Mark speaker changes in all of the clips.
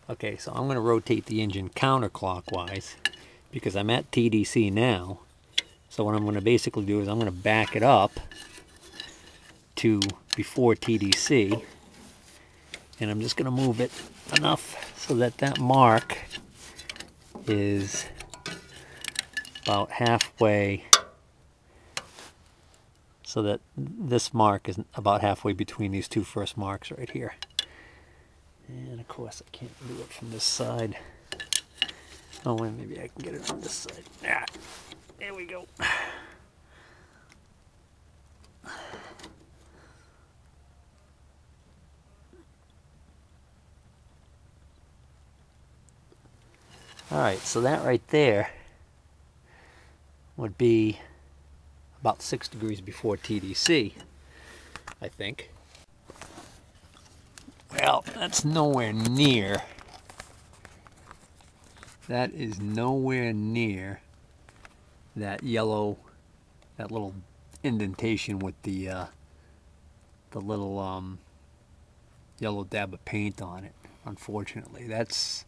Speaker 1: Okay, so I'm going to rotate the engine counterclockwise because I'm at TDC now. So what I'm going to basically do is I'm going to back it up to before TDC, and I'm just going to move it enough so that that mark is about halfway, so that this mark is about halfway between these two first marks right here. And of course I can't do it from this side. Oh, wait, maybe I can get it on this side. Ah, there we go. Alright, so that right there would be about 6 degrees before TDC, I think. Well, that's nowhere near. That is nowhere near that yellow, that little indentation with the little yellow dab of paint on it. Unfortunately, that's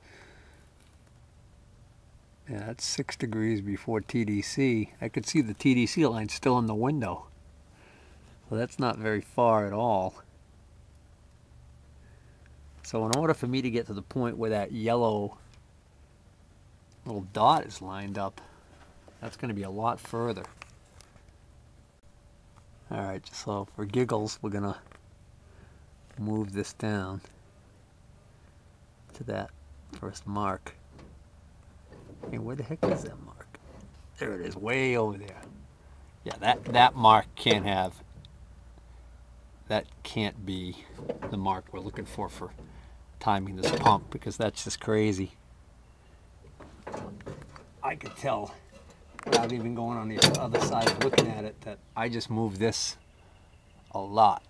Speaker 1: 6 degrees before TDC. I could see the TDC line still in the window, so that's not very far at all. So in order for me to get to the point where that yellow little dot is lined up, that's going to be a lot further. Alright, so for giggles, we're going to move this down to that first mark. Hey, where the heck is that mark? There it is, way over there. Yeah, that mark can't have, that can't be the mark we're looking for timing this pump, because that's just crazy. I could tell without even going on the other side looking at it that I just moved this a lot.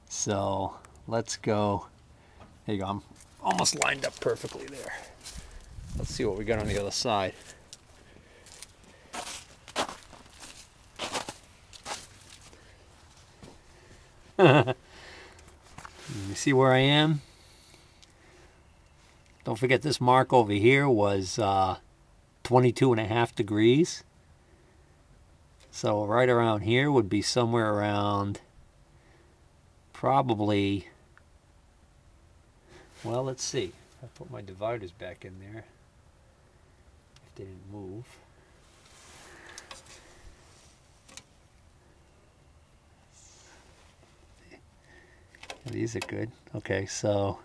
Speaker 1: So let's go. There you go. I'm almost lined up perfectly there. Let's see what we got on the other side. You see where I am? Don't forget this mark over here was 22.5 degrees. So right around here would be somewhere around probably, well, let's see. I put my dividers back in there if they didn't move. These are good. Okay, so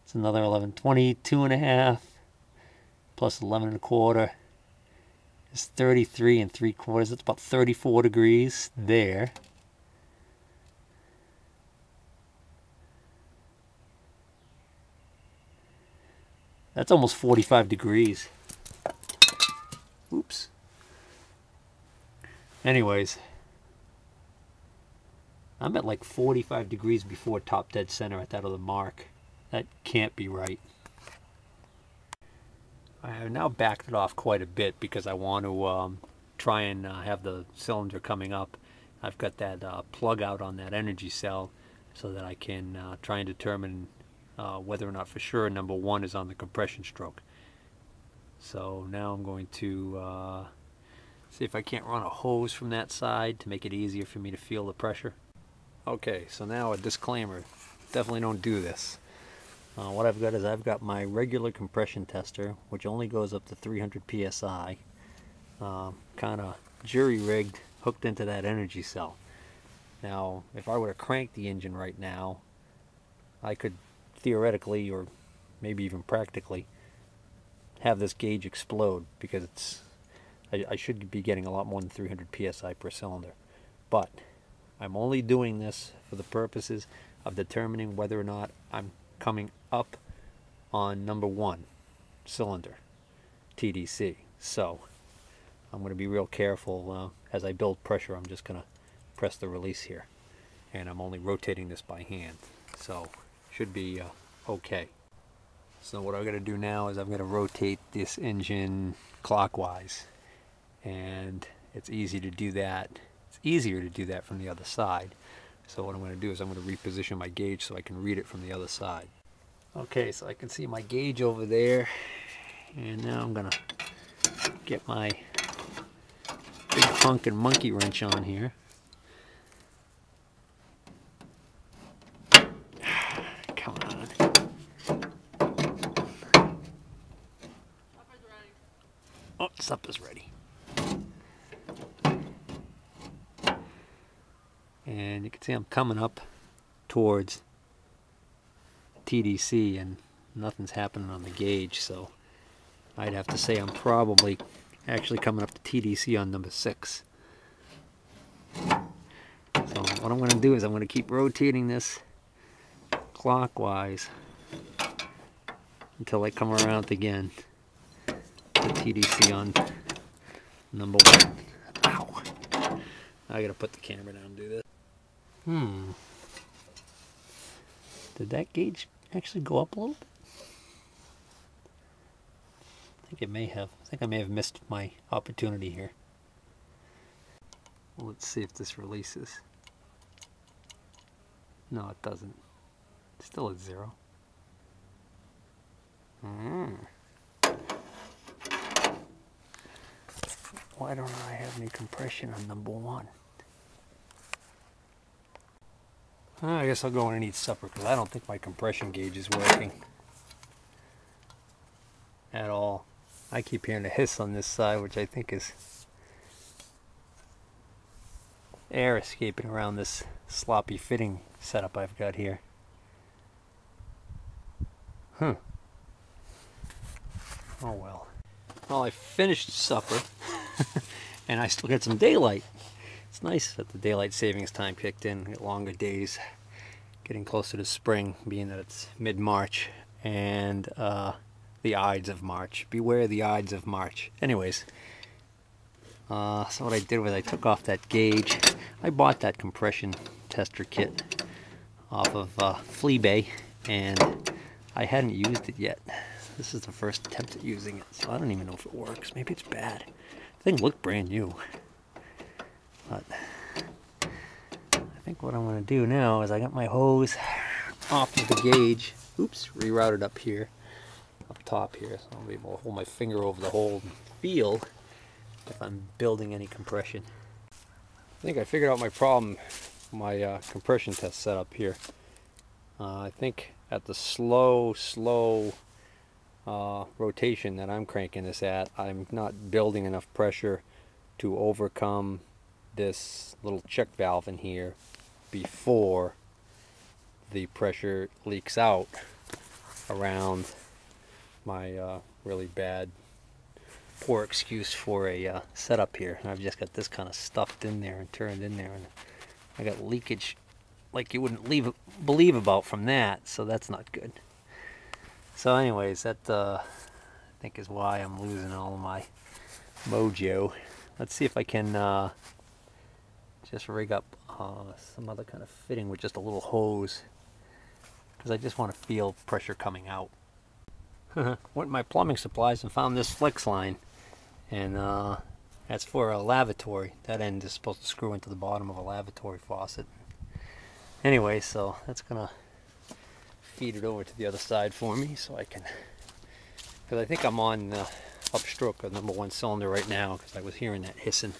Speaker 1: it's another 11, 22.5 plus 11.25 is 33.75. That's about 34 degrees there. That's almost 45 degrees. Oops. Anyways, I'm at like 45 degrees before top dead center at that other mark. That can't be right. I have now backed it off quite a bit because I want to try and have the cylinder coming up. I've got that plug out on that energy cell so that I can try and determine whether or not for sure number 1 is on the compression stroke. So now I'm going to see if I can't run a hose from that side to make it easier for me to feel the pressure. Okay, so now a disclaimer. Definitely don't do this. What I've got is I've got my regular compression tester, which only goes up to 300 psi, kind of jury-rigged, hooked into that energy cell. Now, if I were to crank the engine right now, I could theoretically, or maybe even practically, have this gauge explode, because it's I should be getting a lot more than 300 psi per cylinder. But I'm only doing this for the purposes of determining whether or not I'm coming up on number 1 cylinder, TDC. So I'm going to be real careful as I build pressure. I'm just going to press the release here, and I'm only rotating this by hand, so should be okay. So what I'm going to do now is I'm going to rotate this engine clockwise, and it's easy to do that. It's easier to do that from the other side. So what I'm going to do is I'm going to reposition my gauge so I can read it from the other side. Okay, so I can see my gauge over there, and now I'm gonna get my big honkin' monkey wrench on here. Come on. Oh, supper's ready. And you can see I'm coming up towards TDC and nothing's happening on the gauge, so I'd have to say I'm probably actually coming up to TDC on number 6. So what I'm going to do is I'm going to keep rotating this clockwise until I come around again to TDC on number 1. Ow! I gotta put the camera down and do this. Did that gauge actually go up a little bit? I think it may have. I think I may have missed my opportunity here. Well, let's see if this releases. No, it doesn't. It's still at 0. Why don't I have any compression on number 1? I guess I'll go in and eat supper because I don't think my compression gauge is working at all. I keep hearing a hiss on this side, which I think is air escaping around this sloppy fitting setup I've got here. Oh well. Well, I finished supper and I still got some daylight. It's nice that the daylight savings time kicked in, get longer days, getting closer to spring, being that it's mid-March, and the Ides of March. Beware the Ides of March. Anyways, so what I did was I took off that gauge. I bought that compression tester kit off of Fleabay, and I hadn't used it yet. This is the first attempt at using it, so I don't even know if it works. Maybe it's bad. The thing looked brand new. But I think what I'm going to do now is I got my hose off of the gauge. Oops, rerouted up here, up top here, so I'll be able to hold my finger over the hole and feel if I'm building any compression. I think I figured out my problem, my compression test setup here. I think at the slow rotation that I'm cranking this at, I'm not building enough pressure to overcome this little check valve in here before the pressure leaks out around my really bad, poor excuse for a setup here. I've just got this kind of stuffed in there and turned in there, and I got leakage like you wouldn't believe about from that, so that's not good. So anyways, that I think is why I'm losing all of my mojo. Let's see if I can just rig up some other kind of fitting with just a little hose, because I just want to feel pressure coming out. Went to my plumbing supplies and found this flex line, and that's for a lavatory. That end is supposed to screw into the bottom of a lavatory faucet. Anyway, so that's gonna feed it over to the other side for me, so I can, because I think I'm on upstroke of number 1 cylinder right now, because I was hearing that hissing.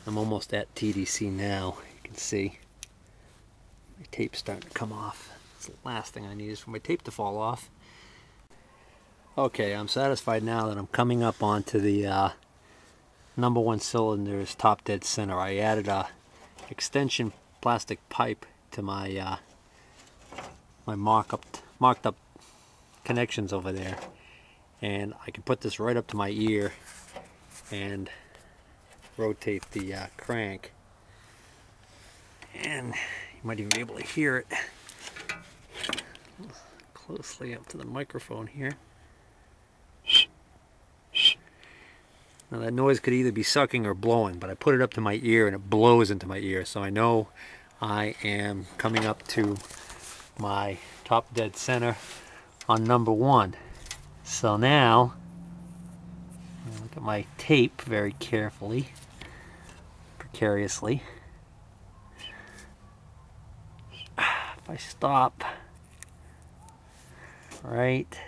Speaker 1: I'm almost at TDC now. You can see my tape's starting to come off. That's the last thing I need is for my tape to fall off. Okay, I'm satisfied now that I'm coming up onto the number 1 cylinder's top dead center. I added a extension plastic pipe to my my marked up connections over there, and I can put this right up to my ear and rotate the crank, and you might even be able to hear it closely up to the microphone here. Now that noise could either be sucking or blowing, but I put it up to my ear and it blows into my ear, so I know I am coming up to my top dead center on number 1. So now, look at my tape very carefully, precariously. If I stop right.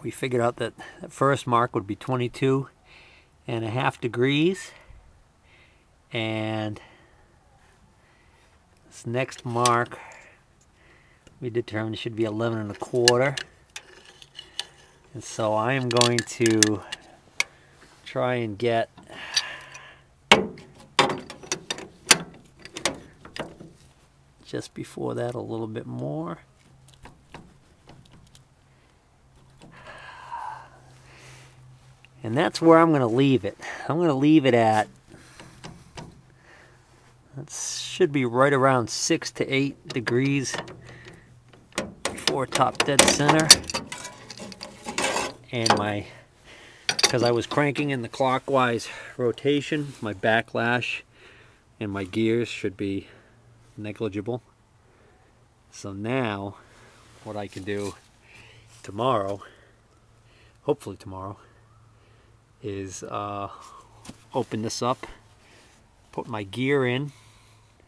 Speaker 1: We figured out that the first mark would be 22.5 degrees, and this next mark we determined should be 11.25. And so I am going to try and get just before that a little bit more. And that's where I'm going to leave it. I'm going to leave it at, that should be right around 6 to 8 degrees before top dead center. And because I was cranking in the clockwise rotation, my backlash and my gears should be negligible. So now what I can do tomorrow, hopefully tomorrow, is open this up, put my gear in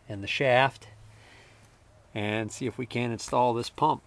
Speaker 1: and the shaft, and see if we can install this pump.